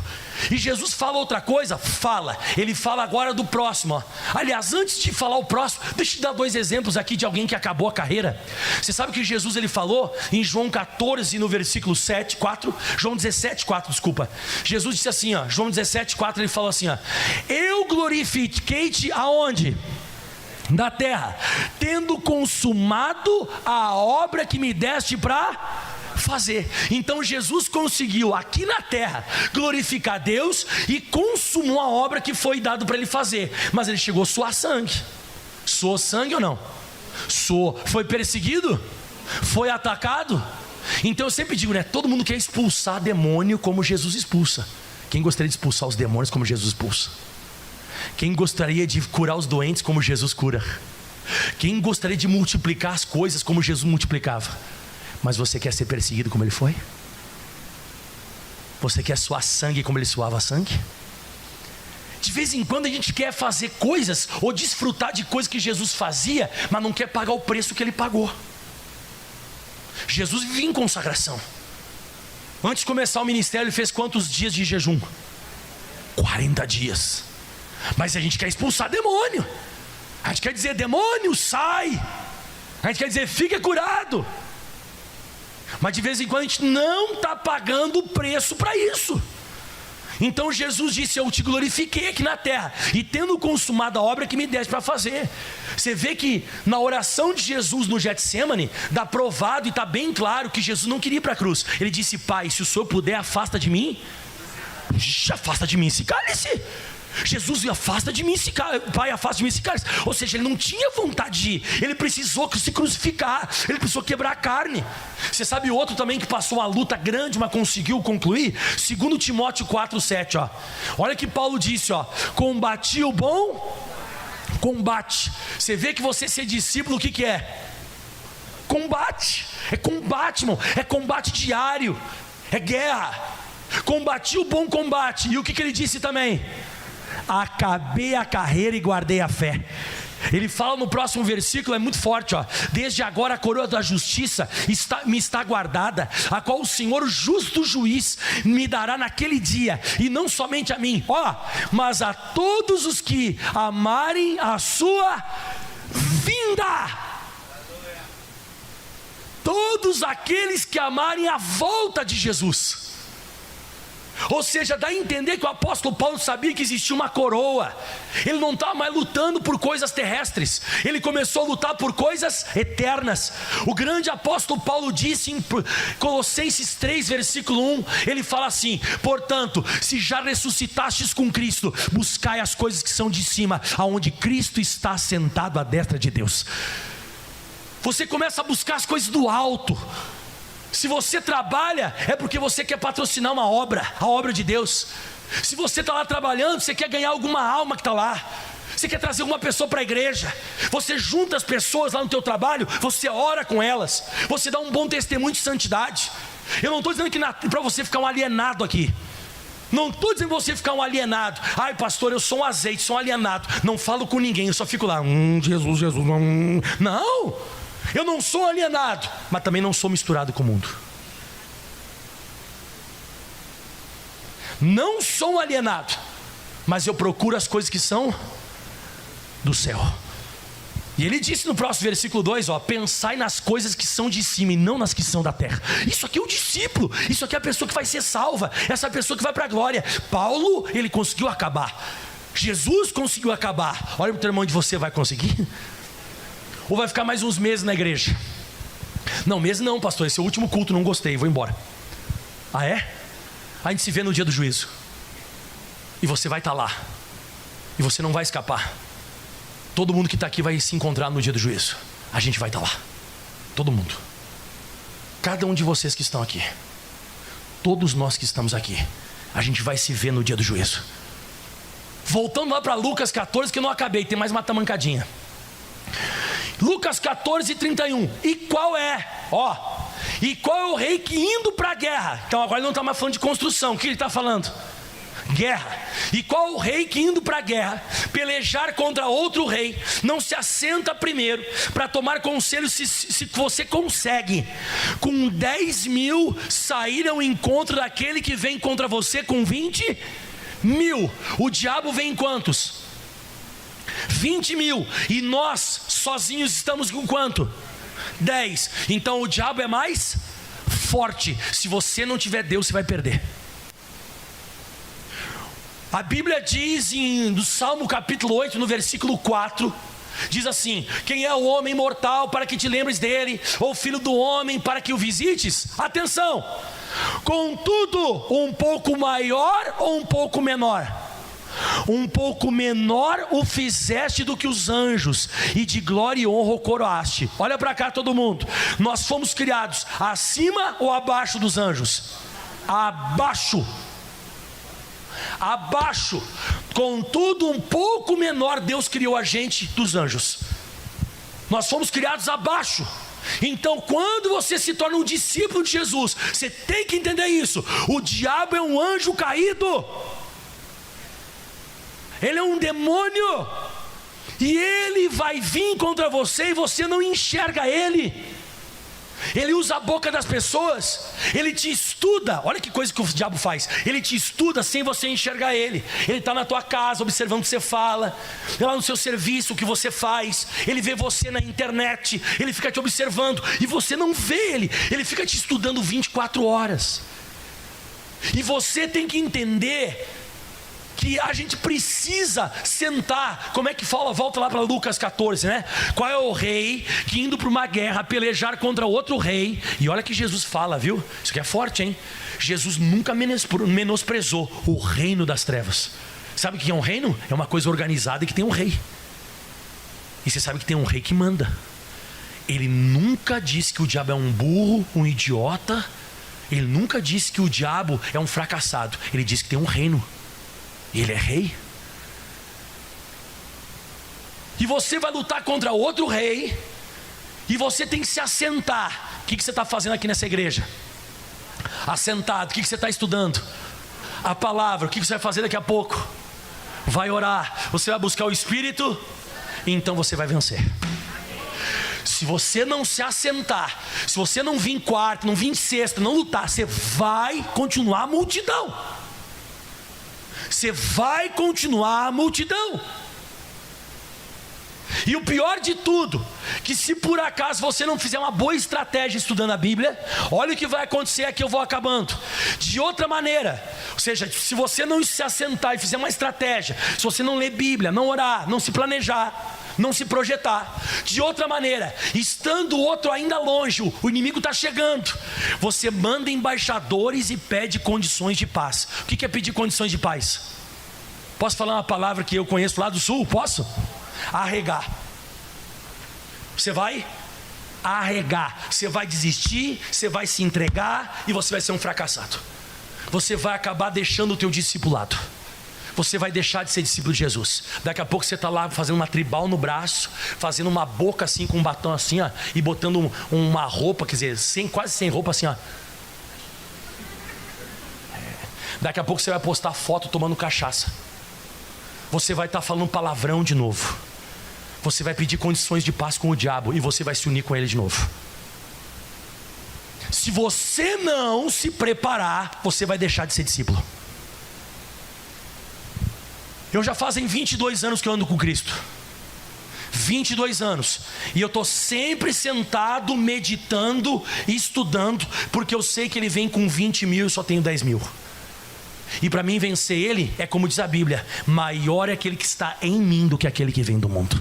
E Jesus fala outra coisa? Fala. Ele fala agora do próximo, ó. Aliás, antes de falar o próximo, deixa eu te dar 2 exemplos aqui de alguém que acabou a carreira. Você sabe que Jesus ele falou em João 14 no versículo 4, João 17, 4, desculpa. Jesus disse assim, ó, João 17, 4, ele falou assim, ó: eu glorifiquei-te aonde? Da terra, tendo consumado a obra que me deste para fazer. Então Jesus conseguiu aqui na terra glorificar Deus e consumou a obra que foi dado para ele fazer. Mas ele chegou a suar sangue. Suou sangue ou não? Suou. Foi perseguido? Foi atacado? Então eu sempre digo, né? Todo mundo quer expulsar demônio como Jesus expulsa. Quem gostaria de expulsar os demônios como Jesus expulsa? Quem gostaria de curar os doentes como Jesus cura? Quem gostaria de multiplicar as coisas como Jesus multiplicava? Mas você quer ser perseguido como ele foi? Você quer suar sangue como ele suava sangue? De vez em quando a gente quer fazer coisas ou desfrutar de coisas que Jesus fazia, mas não quer pagar o preço que ele pagou. Jesus vivia em consagração. Antes de começar o ministério, ele fez quantos dias de jejum? 40 dias. Mas a gente quer expulsar demônio. A gente quer dizer, demônio, sai. A gente quer dizer, fica curado. Mas de vez em quando a gente não está pagando o preço para isso. Então Jesus disse, eu te glorifiquei aqui na terra, e tendo consumado a obra que me deste para fazer. Você vê que na oração de Jesus no Getsêmani, dá provado e está bem claro que Jesus não queria ir para a cruz. Ele disse, Pai, se o Senhor puder, afasta de mim. Afasta de mim esse cálice. Jesus, afasta de mim esse cálice. Pai, afasta de mim esse cálice. Ou seja, ele não tinha vontade de ir. Ele precisou se crucificar. Ele precisou quebrar a carne. Você sabe outro também que passou uma luta grande, mas conseguiu concluir? 2 Timóteo 4:7, ó. Olha que Paulo disse, ó: combati o bom combate. Você vê que você ser discípulo, o que é? Combate. É combate, irmão. É combate diário. É guerra. Combati o bom combate. E o que ele disse também? Acabei a carreira e guardei a fé. Ele fala no próximo versículo, é muito forte, ó: desde agora a coroa da justiça me está guardada, a qual o Senhor, justo juiz, me dará naquele dia, e não somente a mim, ó, mas a todos os que amarem a sua vinda. Todos aqueles que amarem a volta de Jesus. Ou seja, dá a entender que o apóstolo Paulo sabia que existia uma coroa. Ele não estava mais lutando por coisas terrestres. Ele começou a lutar por coisas eternas. O grande apóstolo Paulo disse em Colossenses 3, versículo 1, ele fala assim: portanto, se já ressuscitastes com Cristo, buscai as coisas que são de cima, aonde Cristo está sentado à destra de Deus. Você começa a buscar as coisas do alto. Se você trabalha, é porque você quer patrocinar uma obra, a obra de Deus. Se você está lá trabalhando, você quer ganhar alguma alma que está lá. Você quer trazer alguma pessoa para a igreja. Você junta as pessoas lá no teu trabalho, você ora com elas, você dá um bom testemunho de santidade. Eu não estou dizendo que para você ficar um alienado aqui. Não estou dizendo para você ficar um alienado. Ai, pastor, eu sou um azeite, sou um alienado. Não falo com ninguém, eu só fico lá, Jesus, Não, eu não sou alienado, mas também não sou misturado com o mundo. Não sou um alienado, mas eu procuro as coisas que são do céu. E ele disse no próximo versículo 2, ó: pensai nas coisas que são de cima e não nas que são da terra. Isso aqui é o discípulo, isso aqui é a pessoa que vai ser salva, essa pessoa que vai para a glória. Paulo, ele conseguiu acabar. Jesus conseguiu acabar. Olha para o teu irmão, onde você vai conseguir? Ou vai ficar mais uns meses na igreja? Não, meses não, pastor, esse é o último culto, não gostei, vou embora. Ah, é? A gente se vê no dia do juízo. E você vai estar lá. E você não vai escapar. Todo mundo que está aqui vai se encontrar no dia do juízo. A gente vai estar lá. Todo mundo. Cada um de vocês que estão aqui. Todos nós que estamos aqui. A gente vai se ver no dia do juízo. Voltando lá para Lucas 14, que eu não acabei, tem mais uma tamancadinha. Lucas 14, 31. E qual é? Ó, e qual é o rei que indo para a guerra? Então agora ele não está mais falando de construção. O que ele está falando? guerra. E qual o rei que indo para a guerra, pelejar contra outro rei, não se assenta primeiro para tomar conselho se você consegue, com 10.000 sair ao encontro daquele que vem contra você com 20.000? O diabo vem em quantos? 20.000. E nós sozinhos estamos com quanto? 10. Então o diabo é mais forte. Se você não tiver Deus, você vai perder. A Bíblia diz no Salmo capítulo 8, no versículo 4, diz assim: quem é o homem mortal para que te lembres dele, ou filho do homem para que o visites? Atenção: contudo, um pouco maior ou um pouco menor? Um pouco menor o fizeste do que os anjos, e de glória e honra o coroaste. Olha para cá todo mundo. Nós fomos criados acima ou abaixo dos anjos? Abaixo. Abaixo. Contudo, um pouco menor Deus criou a gente dos anjos. Nós fomos criados abaixo. Então, quando você se torna um discípulo de Jesus, você tem que entender isso. O diabo é um anjo caído. Ele é um demônio. E ele vai vir contra você e você não enxerga ele. Ele usa a boca das pessoas. Ele te estuda. Olha que coisa que o diabo faz. Ele te estuda sem você enxergar ele. Ele está na tua casa observando o que você fala, lá no seu serviço o que você faz. Ele vê você na internet. Ele fica te observando e você não vê ele. Ele fica te estudando 24 horas. E você tem que entender que a gente precisa sentar. Como é que fala? Volta lá para Lucas 14, né? Qual é o rei que indo para uma guerra pelejar contra outro rei? E olha que Jesus fala, viu? Isso aqui é forte, hein? Jesus nunca menosprezou o reino das trevas. Sabe o que é um reino? É uma coisa organizada e que tem um rei. E você sabe que tem um rei que manda. Ele nunca disse que o diabo é um burro, um idiota. Ele nunca disse que o diabo é um fracassado. Ele disse que tem um reino. Ele é rei. E você vai lutar contra outro rei. E você tem que se assentar. O que você está fazendo aqui nessa igreja? Assentado. O que você está estudando? A palavra. O que você vai fazer daqui a pouco? Vai orar. Você vai buscar o Espírito. Então você vai vencer. Se você não se assentar, se você não vir quarta, não vir sexta, não lutar, você vai continuar a multidão. Você vai continuar a multidão. E o pior de tudo, que se por acaso você não fizer uma boa estratégia estudando a Bíblia, olha o que vai acontecer aqui, eu vou acabando. De outra maneira, ou seja, se você não se assentar e fizer uma estratégia, se você não ler Bíblia, não orar, não se planejar, não se projetar, de outra maneira, estando o outro ainda longe, o inimigo está chegando, você manda embaixadores e pede condições de paz. O que é pedir condições de paz? Posso falar uma palavra que eu conheço lá do sul? Posso? Arregar. Você vai arregar. Você vai desistir, você vai se entregar e você vai ser um fracassado. Você vai acabar deixando o teu discipulado. Você vai deixar de ser discípulo de Jesus. Daqui a pouco você está lá fazendo uma tribal no braço, fazendo uma boca assim com um batom assim, ó, e botando uma roupa, quer dizer, quase sem roupa assim, ó. Daqui a pouco você vai postar foto tomando cachaça. Você vai estar falando palavrão de novo. Você vai pedir condições de paz com o diabo e você vai se unir com ele de novo. Se você não se preparar, você vai deixar de ser discípulo. Eu já fazem 22 anos que eu ando com Cristo. 22 anos. E eu estou sempre sentado, meditando, estudando, porque eu sei que ele vem com 20.000 e eu só tenho 10.000. E para mim vencer ele, é como diz a Bíblia, maior é aquele que está em mim do que aquele que vem do mundo.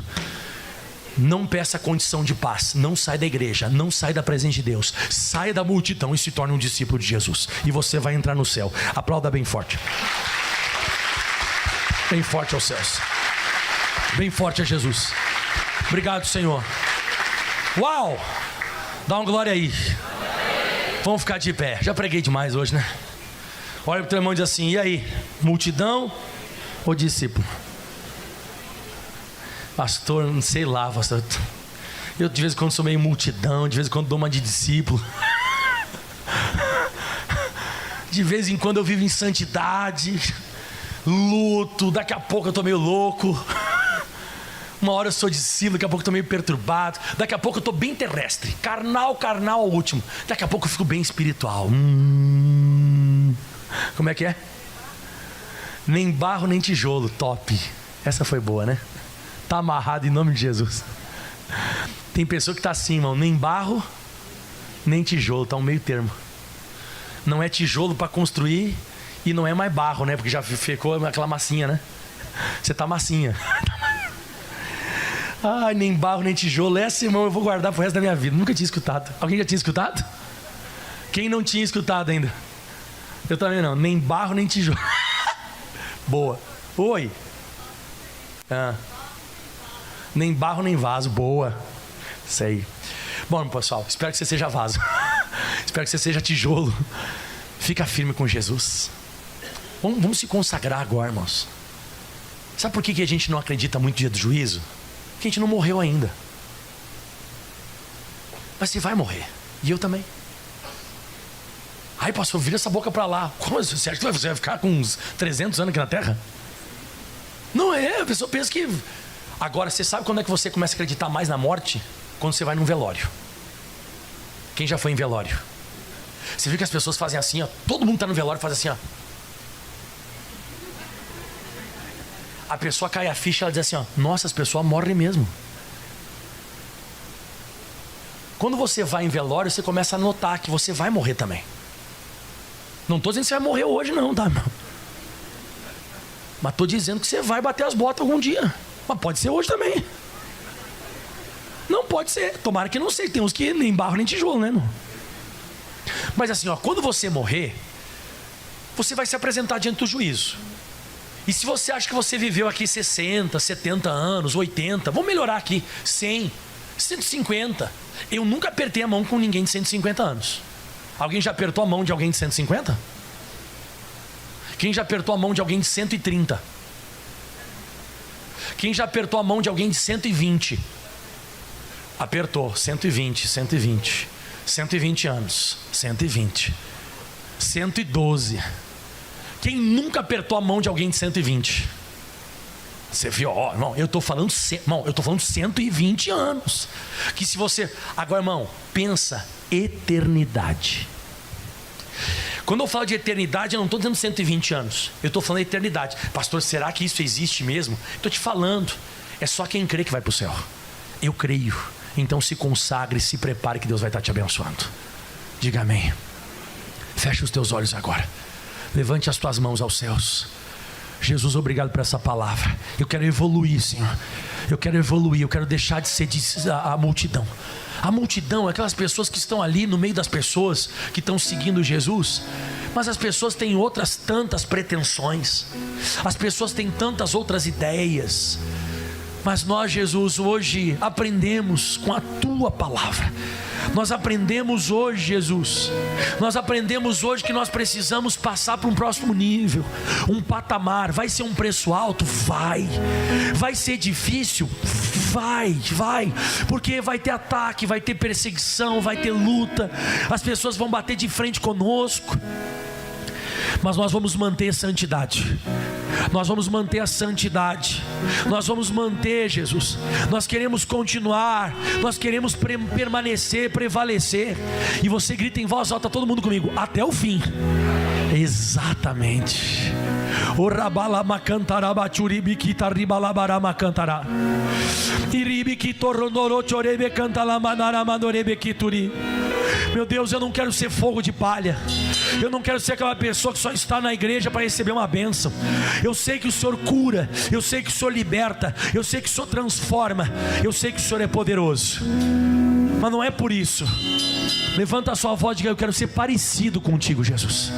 Não peça condição de paz. Não sai da igreja, não sai da presença de Deus. Saia da multidão e se torne um discípulo de Jesus. E você vai entrar no céu. Aplauda bem forte. Bem forte aos céus. Bem forte a Jesus. Obrigado, Senhor. Uau! Dá uma glória aí. Vamos ficar de pé. Já preguei demais hoje, né? Olha para o teu irmão e diz assim: e aí, multidão ou discípulo? Pastor, não sei lá, pastor. Eu de vez em quando sou meio multidão, de vez em quando dou uma de discípulo. De vez em quando eu vivo em santidade. luto, daqui a pouco eu tô meio louco. Uma hora eu sou discípulo, daqui a pouco eu tô meio perturbado. Daqui a pouco eu tô bem terrestre, carnal ao último. Daqui a pouco eu fico bem espiritual. Como é que é? Nem barro nem tijolo, top. Essa foi boa, né? Tá amarrado em nome de Jesus. Tem pessoa que tá assim, irmão, nem barro nem tijolo, tá um meio termo. Não é tijolo para construir e não é mais barro, né? Porque já ficou aquela massinha, né? Você tá massinha. Ai, nem barro nem tijolo. Essa, irmão, eu vou guardar pro resto da minha vida. Nunca tinha escutado. Alguém já tinha escutado? Quem não tinha escutado ainda? Eu também não. Nem barro nem tijolo. Boa. Oi. Nem barro nem vaso. Boa. Isso aí. Bom, pessoal, espero que você seja vaso. Espero que você seja tijolo. Fica firme com Jesus. Vamos se consagrar agora, irmãos. Sabe por que a gente não acredita muito no dia do juízo? Porque a gente não morreu ainda. Mas você vai morrer. E eu também. Ai, pastor, vira essa boca pra lá. Como você acha que você vai ficar com uns 300 anos aqui na terra? Não é, a pessoa pensa que... Agora, você sabe quando é que você começa a acreditar mais na morte? Quando você vai num velório. Quem já foi em velório? Você viu que as pessoas fazem assim, ó. Todo mundo tá no velório e faz assim, ó. A pessoa cai a ficha e ela diz assim, ó. Nossa, as pessoas morrem mesmo. Quando você vai em velório, você começa a notar que você vai morrer também. Não tô dizendo que você vai morrer hoje não, tá, irmão? Mas tô dizendo que você vai bater as botas algum dia. Mas pode ser hoje também. Não pode ser, tomara que não seja. Tem uns que nem barro nem tijolo, né, irmão? Mas assim, ó, quando você morrer, você vai se apresentar diante do juízo. E se você acha que você viveu aqui 60, 70 anos, 80, vamos melhorar aqui, 100, 150. Eu nunca apertei a mão com ninguém de 150 anos. Alguém já apertou a mão de alguém de 150? Quem já apertou a mão de alguém de 130? Quem já apertou a mão de alguém de 120? Apertou, 120, 120. 120 anos, 120. 112. Quem nunca apertou a mão de alguém de 120? Você viu, ó, irmão, eu tô falando 120 anos. Que se você... Agora, irmão, pensa, eternidade. Quando eu falo de eternidade, eu não estou dizendo 120 anos. Eu estou falando de eternidade. Pastor, será que isso existe mesmo? Estou te falando. É só quem crê que vai para o céu. Eu creio. Então se consagre, se prepare que Deus vai estar te abençoando. Diga amém. Feche os teus olhos agora. Levante as tuas mãos aos céus. Jesus, obrigado por essa palavra. Eu quero evoluir, Senhor. Eu quero evoluir, eu quero deixar de ser a multidão. A multidão é aquelas pessoas que estão ali no meio das pessoas que estão seguindo Jesus. Mas as pessoas têm outras tantas pretensões. As pessoas têm tantas outras ideias. Mas nós, Jesus, hoje aprendemos com a Tua palavra. Nós aprendemos hoje, Jesus. Nós aprendemos hoje que nós precisamos passar para um próximo nível, um patamar. Vai ser um preço alto? Vai. Vai ser difícil? Vai. Porque vai ter ataque, vai ter perseguição, vai ter luta. As pessoas vão bater de frente conosco. Mas nós vamos manter a santidade. Nós vamos manter a santidade. Nós vamos manter, Jesus. Nós queremos continuar. Nós queremos permanecer, prevalecer. E você grita em voz alta, todo mundo comigo, até o fim. Exatamente. O rabalama cantaraba churibikita ribalabarama cantará. Iribikito chorebe cantalamanara madorebekituri. Meu Deus, eu não quero ser fogo de palha. Eu não quero ser aquela pessoa que só está na igreja para receber uma bênção. Eu sei que o Senhor cura. Eu sei que o Senhor liberta. Eu sei que o Senhor transforma. Eu sei que o Senhor é poderoso. Mas não é por isso. Levanta a sua voz e diga: eu quero ser parecido contigo, Jesus.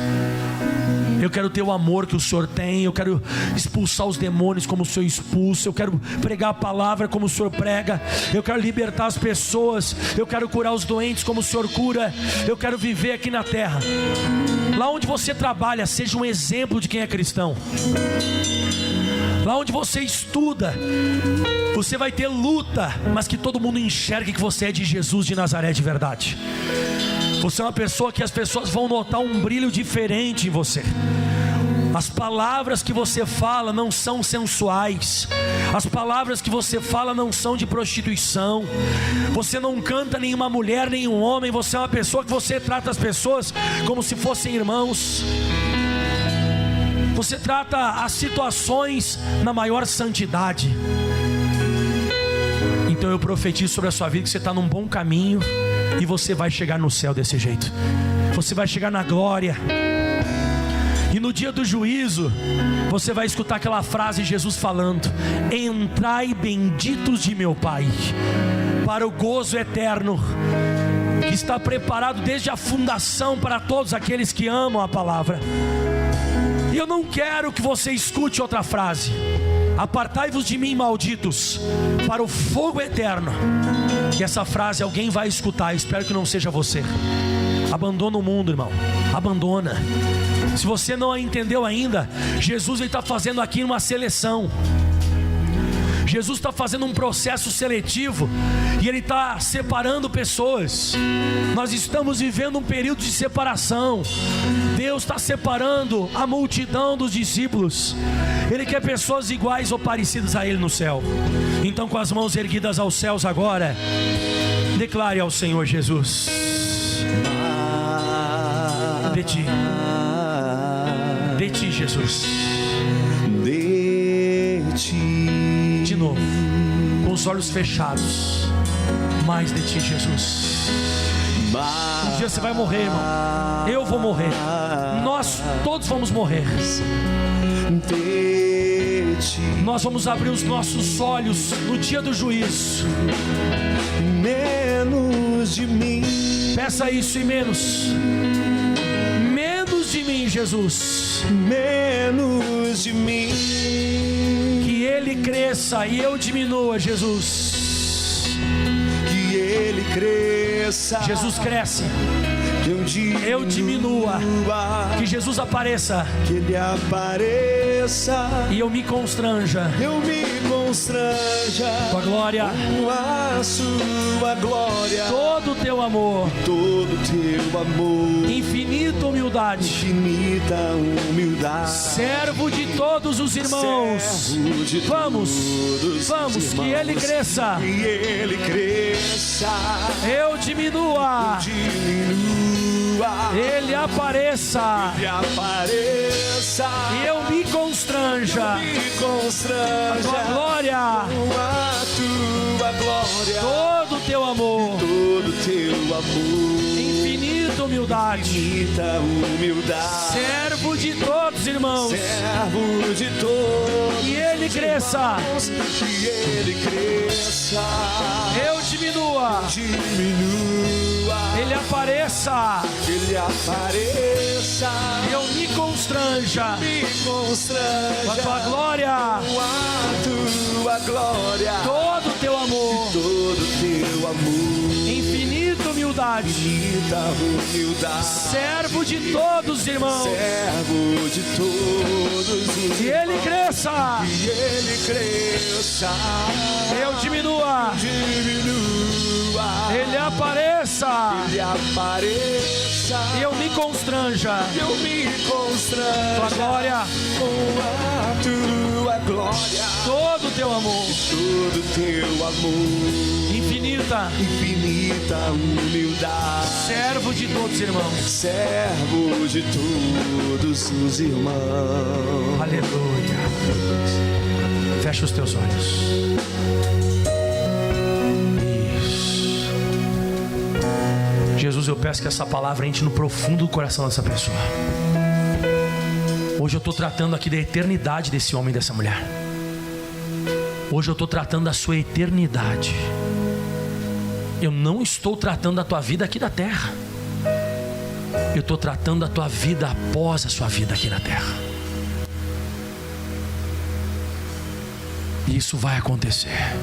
Eu quero ter o amor que o Senhor tem. Eu quero expulsar os demônios como o Senhor expulsa. Eu quero pregar a palavra como o Senhor prega. Eu quero libertar as pessoas. Eu quero curar os doentes como o Senhor cura. Eu quero viver aqui na terra. Lá onde você trabalha, seja um exemplo de quem é cristão. Lá onde você estuda, você vai ter luta, mas que todo mundo enxergue que você é de Jesus de Nazaré de verdade. Você é uma pessoa que as pessoas vão notar um brilho diferente em você. As palavras que você fala não são sensuais. As palavras que você fala não são de prostituição. Você não canta nenhuma mulher, nenhum homem. Você é uma pessoa que você trata as pessoas como se fossem irmãos. Você trata as situações na maior santidade. Então eu profetizo sobre a sua vida que você está num bom caminho e você vai chegar no céu desse jeito. Você vai chegar na glória. E no dia do juízo, você vai escutar aquela frase de Jesus falando: entrai benditos de meu Pai, para o gozo eterno, que está preparado desde a fundação para todos aqueles que amam a palavra. E eu não quero que você escute outra frase: apartai-vos de mim, malditos, para o fogo eterno. E essa frase alguém vai escutar, espero que não seja você. Abandona o mundo, irmão, abandona. Se você não a entendeu ainda, Jesus está fazendo aqui uma seleção. Jesus está fazendo um processo seletivo e Ele está separando pessoas. Nós estamos vivendo um período de separação. Deus está separando a multidão dos discípulos. Ele quer pessoas iguais ou parecidas a Ele no céu. Então, com as mãos erguidas aos céus agora, declare ao Senhor Jesus: de ti, Jesus, de ti, de novo, com os olhos fechados, mais de ti, Jesus. Um dia você vai morrer, irmão. Eu vou morrer. Nós todos vamos morrer. Nós vamos abrir os nossos olhos no dia do juízo. Menos de mim. Peça isso e menos. Menos de mim, Jesus. Menos de mim. Que Ele cresça e eu diminua, Jesus. Que Ele cresça. Jesus cresce. Eu diminua. Que Jesus apareça. Que Ele apareça. E eu me constranja. Tua glória. A sua glória. Todo o teu amor. Infinita humildade. Servo de todos os irmãos. Vamos. Que Ele cresça. Eu diminua. Ele apareça. E eu me constranja. A tua glória. Todo o teu amor. Infinita humildade. Servo de todos, irmãos. E Ele cresça. Eu diminua. Ele apareça. E eu me constranja. Com a tua glória. Todo o teu amor. Infinita humildade. Servo de todos, irmãos. E Ele cresça. Eu diminua. Ele apareça. E eu me constranja. Tua glória. Todo o teu amor. Infinita humildade. Servo de todos, irmãos. Aleluia. Fecha os teus olhos. Jesus, eu peço que essa palavra entre no profundo do coração dessa pessoa. Hoje eu estou tratando aqui da eternidade desse homem e dessa mulher. Hoje eu estou tratando da sua eternidade. Eu não estou tratando da tua vida aqui da terra. Eu estou tratando da tua vida após a sua vida aqui na terra. E isso vai acontecer.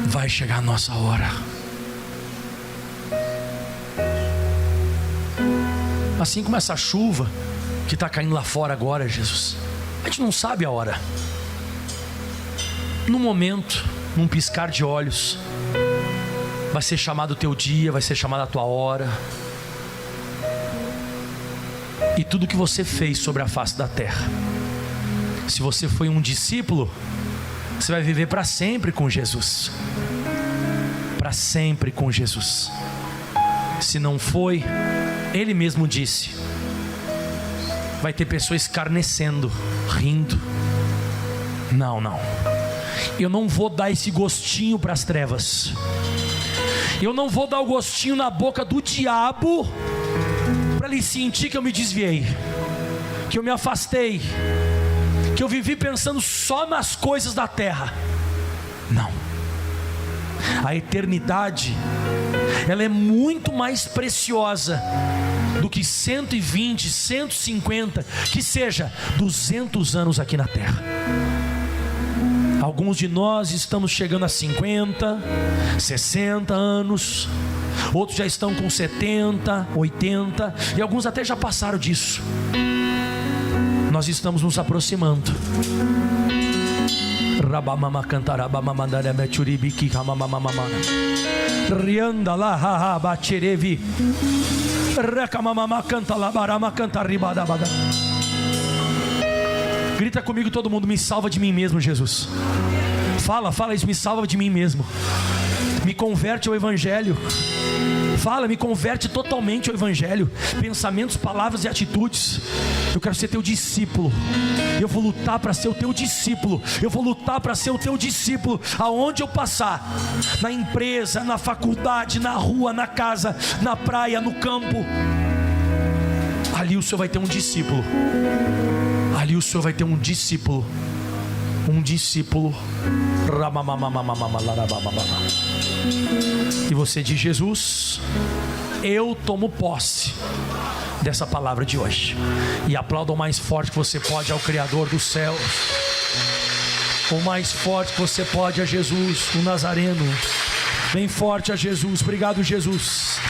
Vai chegar a nossa hora. Assim como essa chuva que está caindo lá fora agora, Jesus, a gente não sabe a hora. No momento, num piscar de olhos, vai ser chamado o teu dia, vai ser chamada a tua hora. e tudo que você fez sobre a face da terra. Se você foi um discípulo, você vai viver para sempre com Jesus. Para sempre com Jesus. Se não foi, Ele mesmo disse, vai ter pessoas escarnecendo, rindo. Não, eu não vou dar esse gostinho para as trevas. Eu não vou dar o gostinho na boca do diabo, para ele sentir que eu me desviei, que eu me afastei, que eu vivi pensando só nas coisas da terra. Não. A eternidade, ela é muito mais preciosa do que 120, 150, que seja 200 anos aqui na terra. Alguns de nós estamos chegando a 50, 60 anos, outros já estão com 70, 80, e alguns até já passaram disso. Nós estamos nos aproximando. Rabamama cantarabama mechuribiki ramamamama. Rianda la ha bacherevi. Recamamama canta la barama canta ribadabada. Grita comigo todo mundo, me salva de mim mesmo, Jesus. Fala isso, me salva de mim mesmo. Me converte ao Evangelho. Fala, me converte totalmente ao Evangelho. Pensamentos, palavras e atitudes. Eu quero ser teu discípulo. Eu vou lutar para ser o teu discípulo. Eu vou lutar para ser o teu discípulo aonde eu passar. Na empresa, na faculdade, na rua, na casa, na praia, no campo. Ali o Senhor vai ter um discípulo. Ali o Senhor vai ter um discípulo. Um discípulo. E você diz, Jesus, eu tomo posse dessa palavra de hoje. E aplauda o mais forte que você pode ao Criador dos céus. O mais forte que você pode a Jesus, o Nazareno. Bem forte a Jesus. Obrigado, Jesus.